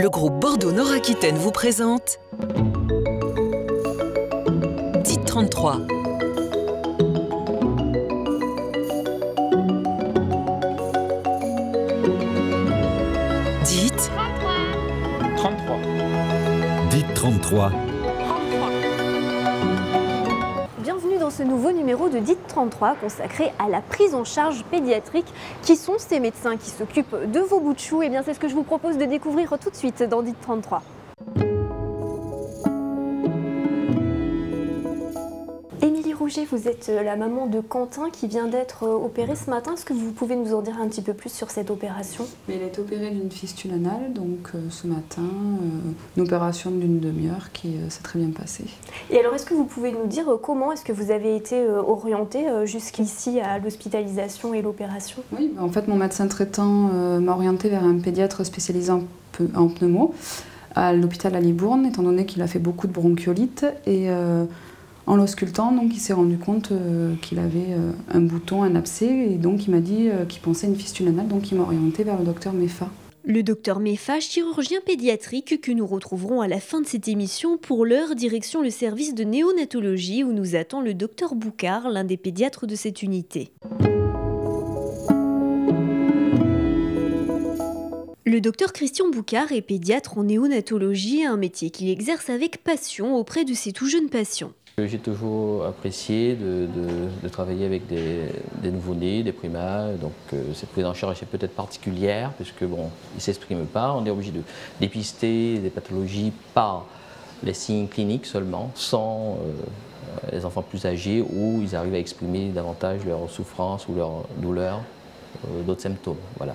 Le groupe Bordeaux-Nord-Aquitaine vous présente Dites 33. Dites 33. Dites 33. Bienvenue dans ce nouveau numéro de Dites 33 consacré à la prise en charge pédiatrique. Qui sont ces médecins qui s'occupent de vos bouts de chou? Eh bien, c'est ce que je vous propose de découvrir tout de suite dans Dites 33. Rouget, vous êtes la maman de Quentin qui vient d'être opéré ce matin. Est-ce que vous pouvez nous en dire un petit peu plus sur cette opération? Il a été opéré d'une fistule anale, donc ce matin, une opération d'une demi-heure qui s'est très bien passée. Et alors, est-ce que vous pouvez nous dire comment est-ce que vous avez été orienté jusqu'ici à l'hospitalisation et l'opération? Oui, en fait, mon médecin traitant m'a orienté vers un pédiatre spécialisé en pneumo à l'hôpital à Libourne, étant donné qu'il a fait beaucoup de bronchiolite et en l'auscultant, donc il s'est rendu compte qu'il avait un bouton, un abcès, et donc il m'a dit qu'il pensait une fistule anale, donc il m'a orienté vers le docteur Meffa. Le docteur Meffa, chirurgien pédiatrique que nous retrouverons à la fin de cette émission. Pour l'heure, direction le service de néonatologie où nous attend le docteur Boucard, l'un des pédiatres de cette unité. Le docteur Christian Boucard est pédiatre en néonatologie, un métier qu'il exerce avec passion auprès de ses tout jeunes patients. J'ai toujours apprécié de travailler avec des nouveau-nés, des primas, donc cette prise en charge est peut-être particulière puisque bon, ils ne s'expriment pas, on est obligé de dépister des pathologies par les signes cliniques seulement, sans les enfants plus âgés où ils arrivent à exprimer davantage leur souffrance ou leur douleur, d'autres symptômes. Voilà.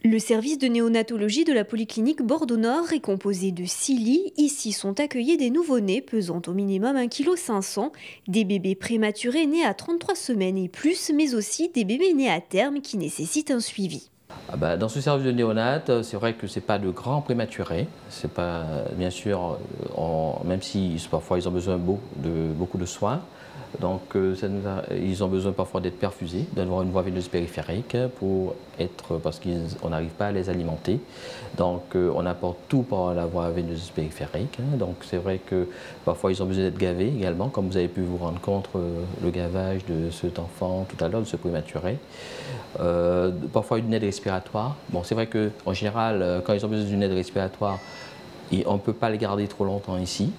Le service de néonatologie de la polyclinique Bordeaux-Nord est composé de 6 lits. Ici sont accueillis des nouveau-nés pesant au minimum 1,5 kg, des bébés prématurés nés à 33 semaines et plus, mais aussi des bébés nés à terme qui nécessitent un suivi. Dans ce service de néonat, c'est vrai que ce n'est pas de grands prématurés. C'est pas, bien sûr, même si parfois ils ont besoin de beaucoup de soins. Donc ils ont besoin parfois d'être perfusés, d'avoir une voie veineuse périphérique parce qu'on n'arrive pas à les alimenter. Donc on apporte tout par la voie veineuse périphérique. Donc c'est vrai que parfois ils ont besoin d'être gavés également, comme vous avez pu vous rendre compte le gavage de cet enfant tout à l'heure, de ce prématuré. Parfois une aide respiratoire. Bon, c'est vrai qu'en général, quand ils ont besoin d'une aide respiratoire, on ne peut pas les garder trop longtemps ici.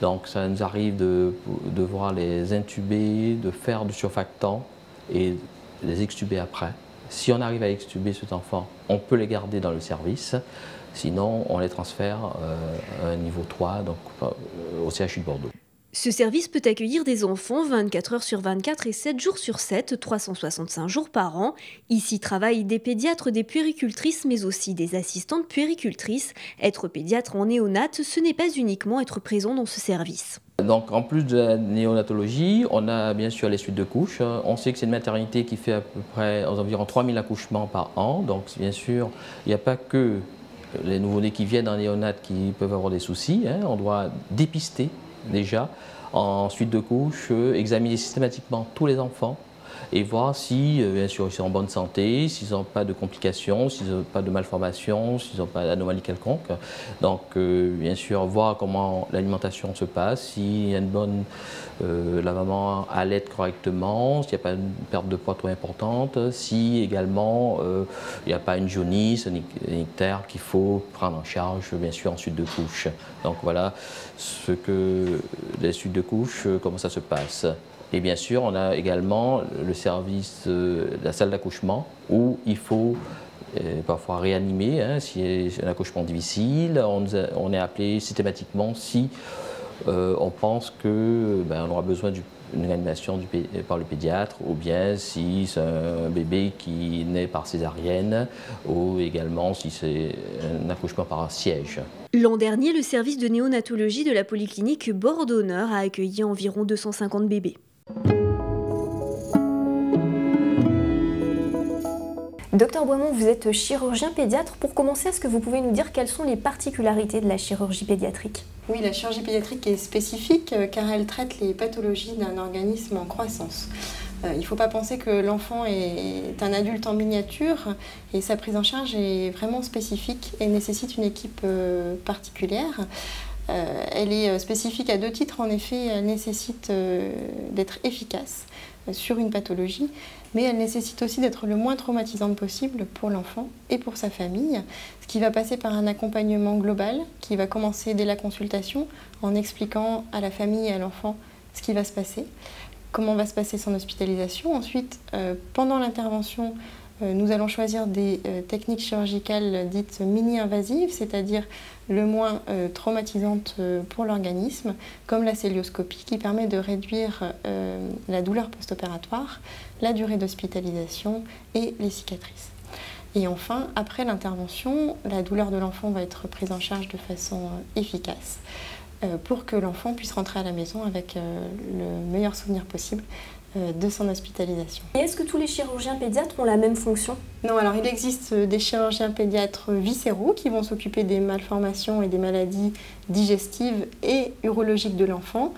Donc ça nous arrive de devoir les intuber, de faire du surfactant et les extuber après. Si on arrive à extuber cet enfant, on peut les garder dans le service. Sinon, on les transfère à un niveau 3, donc au CHU de Bordeaux. Ce service peut accueillir des enfants 24 heures sur 24 et 7 jours sur 7, 365 jours par an. Ici travaillent des pédiatres, des puéricultrices, mais aussi des assistantes puéricultrices. Être pédiatre en néonat, ce n'est pas uniquement être présent dans ce service. Donc en plus de la néonatologie, on a bien sûr les suites de couches. On sait que c'est une maternité qui fait à peu près environ 3000 accouchements par an. Donc bien sûr, il n'y a pas que les nouveau-nés qui viennent en néonat qui peuvent avoir des soucis. On doit dépister déjà, en suite de couches, examiner systématiquement tous les enfants et voir si, bien sûr, ils sont en bonne santé, s'ils n'ont pas de complications, s'ils n'ont pas de malformations, s'ils n'ont pas d'anomalie quelconque. Donc, bien sûr, voir comment l'alimentation se passe, s'il y a une bonne... la maman allaite correctement, s'il n'y a pas une perte de poids trop importante, si également il n'y a pas une jaunisse, un ictère qu'il faut prendre en charge, bien sûr, en suite de couche. Donc voilà les suites de couche, comment ça se passe. Et bien sûr, on a également le service de la salle d'accouchement où il faut parfois réanimer, si c'est un accouchement difficile. On est appelé systématiquement si on pense qu'on aura besoin d'une réanimation par le pédiatre, ou bien si c'est un bébé qui naît par césarienne, ou également si c'est un accouchement par siège. L'an dernier, le service de néonatologie de la polyclinique Bordeaux-Nord a accueilli environ 250 bébés. Docteur Boimont, vous êtes chirurgien pédiatre. Pour commencer, est-ce que vous pouvez nous dire quelles sont les particularités de la chirurgie pédiatrique? Oui, la chirurgie pédiatrique est spécifique car elle traite les pathologies d'un organisme en croissance. Il ne faut pas penser que l'enfant est un adulte en miniature et sa prise en charge est vraiment spécifique et nécessite une équipe particulière. Elle est spécifique à 2 titres. En effet, elle nécessite d'être efficace sur une pathologie, mais elle nécessite aussi d'être le moins traumatisante possible pour l'enfant et pour sa famille, ce qui va passer par un accompagnement global qui va commencer dès la consultation en expliquant à la famille et à l'enfant ce qui va se passer, comment va se passer son hospitalisation. Ensuite, pendant l'intervention, nous allons choisir des techniques chirurgicales dites mini-invasives, c'est-à-dire le moins traumatisantes pour l'organisme, comme la cœlioscopie qui permet de réduire la douleur post-opératoire, la durée d'hospitalisation et les cicatrices. Et enfin, après l'intervention, la douleur de l'enfant va être prise en charge de façon efficace pour que l'enfant puisse rentrer à la maison avec le meilleur souvenir possible de son hospitalisation. Et est-ce que tous les chirurgiens pédiatres ont la même fonction? Non, alors il existe des chirurgiens pédiatres viscéraux qui vont s'occuper des malformations et des maladies digestives et urologiques de l'enfant.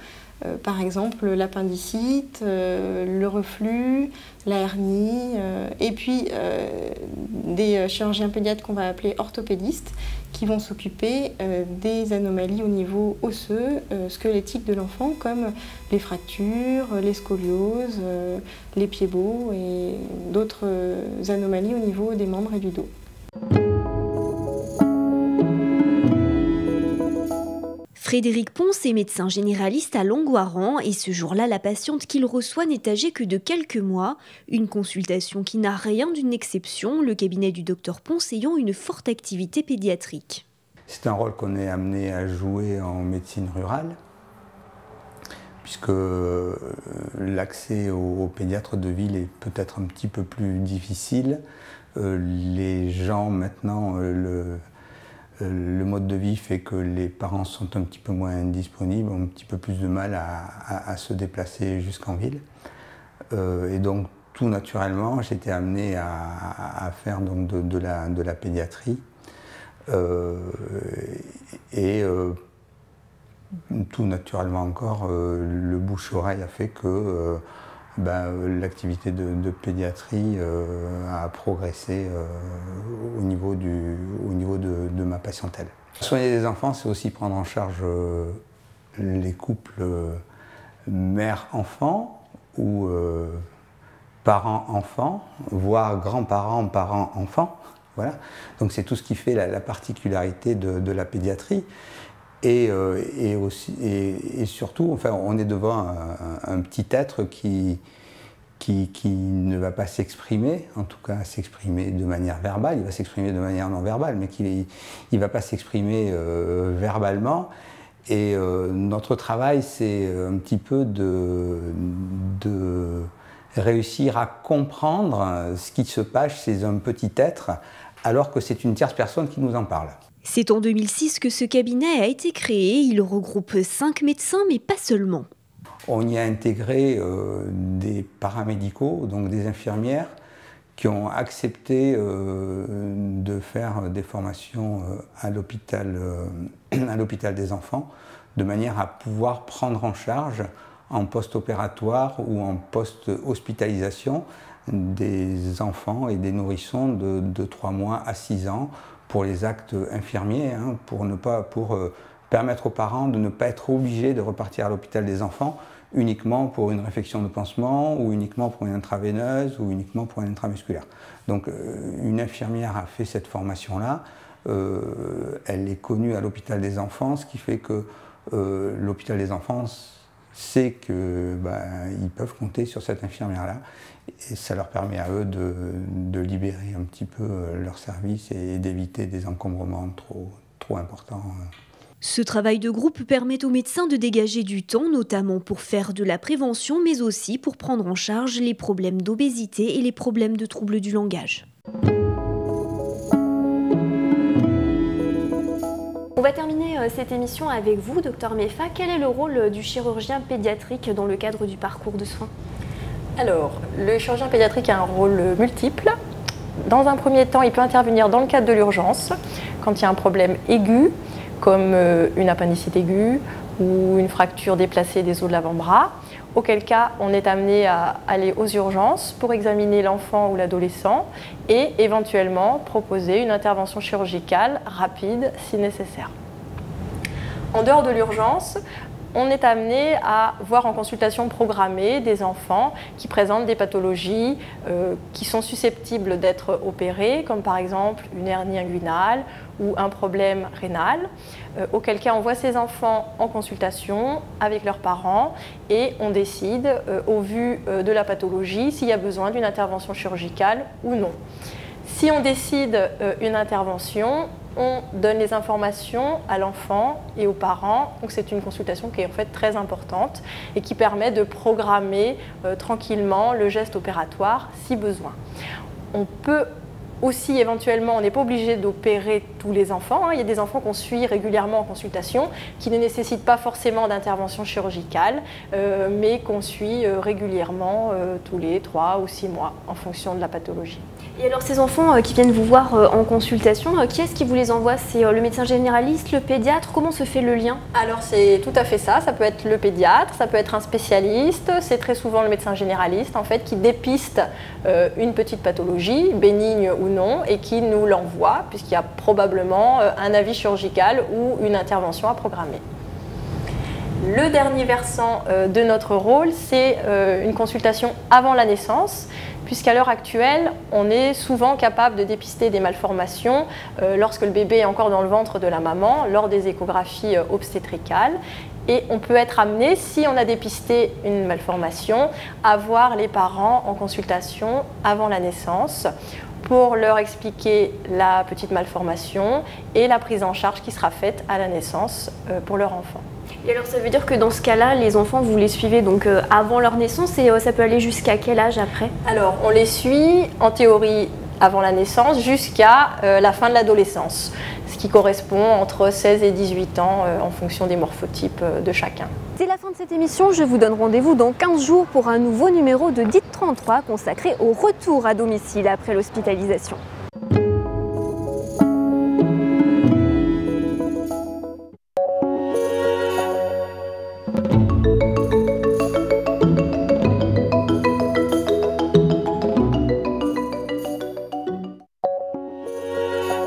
Par exemple l'appendicite, le reflux, la hernie, et puis des chirurgiens pédiatres qu'on va appeler orthopédistes qui vont s'occuper des anomalies au niveau osseux, squelettique de l'enfant, comme les fractures, les scolioses, les pieds-bots et d'autres anomalies au niveau des membres et du dos. Frédéric Ponce est médecin généraliste à Langoiran et ce jour-là, la patiente qu'il reçoit n'est âgée que de quelques mois. Une consultation qui n'a rien d'une exception, le cabinet du docteur Ponce ayant une forte activité pédiatrique. C'est un rôle qu'on est amené à jouer en médecine rurale, puisque l'accès aux pédiatres de ville est peut-être un petit peu plus difficile. Les gens maintenant, le mode de vie fait que les parents sont un petit peu moins disponibles, ont un petit peu plus de mal à se déplacer jusqu'en ville. Et donc tout naturellement, j'étais amené à faire donc de la pédiatrie. Tout naturellement encore, le bouche-oreille a fait que l'activité de pédiatrie a progressé au niveau de ma patientèle. Soigner les enfants, c'est aussi prendre en charge les couples mère-enfant ou parents-enfants, voire grands-parents, parents-enfants. Voilà. Donc c'est tout ce qui fait la particularité de la pédiatrie. Et surtout, enfin, on est devant un petit être qui ne va pas s'exprimer, en tout cas s'exprimer de manière verbale, il va s'exprimer de manière non verbale, mais il ne va pas s'exprimer verbalement. Et notre travail, c'est un petit peu de réussir à comprendre ce qui se passe chez un petit être, alors que c'est une tierce personne qui nous en parle. C'est en 2006 que ce cabinet a été créé. Il regroupe 5 médecins, mais pas seulement. On y a intégré des paramédicaux, donc des infirmières, qui ont accepté de faire des formations à l'hôpital des enfants, de manière à pouvoir prendre en charge en post-opératoire ou en post-hospitalisation des enfants et des nourrissons de 3 mois à 6 ans pour les actes infirmiers, hein, pour permettre aux parents de ne pas être obligés de repartir à l'hôpital des enfants uniquement pour une réfection de pansement ou uniquement pour une intraveineuse ou uniquement pour une intramusculaire. Donc une infirmière a fait cette formation-là, elle est connue à l'hôpital des enfants, ce qui fait que l'hôpital des enfants sait qu'ils peuvent compter sur cette infirmière-là et ça leur permet à eux de libérer un petit peu leur service et d'éviter des encombrements trop importants. Ce travail de groupe permet aux médecins de dégager du temps, notamment pour faire de la prévention, mais aussi pour prendre en charge les problèmes d'obésité et les problèmes de troubles du langage. On va terminer cette émission avec vous, Dr Meffa. Quel est le rôle du chirurgien pédiatrique dans le cadre du parcours de soins? Alors, le chirurgien pédiatrique a un rôle multiple. Dans un premier temps, il peut intervenir dans le cadre de l'urgence, quand il y a un problème aigu, comme une appendicite aiguë ou une fracture déplacée des os de l'avant-bras, auquel cas on est amené à aller aux urgences pour examiner l'enfant ou l'adolescent et éventuellement proposer une intervention chirurgicale rapide si nécessaire. En dehors de l'urgence, on est amené à voir en consultation programmée des enfants qui présentent des pathologies qui sont susceptibles d'être opérées, comme par exemple une hernie inguinale ou un problème rénal, auquel cas on voit ces enfants en consultation avec leurs parents et on décide, au vu de la pathologie, s'il y a besoin d'une intervention chirurgicale ou non. Si on décide une intervention, on donne les informations à l'enfant et aux parents. Donc c'est une consultation qui est en fait très importante et qui permet de programmer tranquillement le geste opératoire si besoin. On peut aussi éventuellement, on n'est pas obligé d'opérer tous les enfants. Il y a des enfants qu'on suit régulièrement en consultation qui ne nécessitent pas forcément d'intervention chirurgicale, mais qu'on suit régulièrement tous les 3 ou 6 mois en fonction de la pathologie. Et alors ces enfants qui viennent vous voir en consultation, qui est-ce qui vous les envoie? C'est le médecin généraliste, le pédiatre? Comment se fait le lien? Alors c'est tout à fait ça, ça peut être le pédiatre, ça peut être un spécialiste, c'est très souvent le médecin généraliste en fait qui dépiste une petite pathologie, bénigne ou non, et qui nous l'envoie puisqu'il y a probablement un avis chirurgical ou une intervention à programmer. Le dernier versant de notre rôle, c'est une consultation avant la naissance, puisqu'à l'heure actuelle, on est souvent capable de dépister des malformations lorsque le bébé est encore dans le ventre de la maman, lors des échographies obstétricales. Et on peut être amené, si on a dépisté une malformation, à voir les parents en consultation avant la naissance pour leur expliquer la petite malformation et la prise en charge qui sera faite à la naissance pour leur enfant. Et alors ça veut dire que dans ce cas-là, les enfants, vous les suivez donc avant leur naissance et ça peut aller jusqu'à quel âge après? Alors on les suit en théorie avant la naissance jusqu'à la fin de l'adolescence, ce qui correspond entre 16 et 18 ans en fonction des morphotypes de chacun. C'est la fin de cette émission, je vous donne rendez-vous dans 15 jours pour un nouveau numéro de DIT 33 consacré au retour à domicile après l'hospitalisation.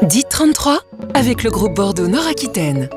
DIT 33 avec le groupe Bordeaux Nord-Aquitaine.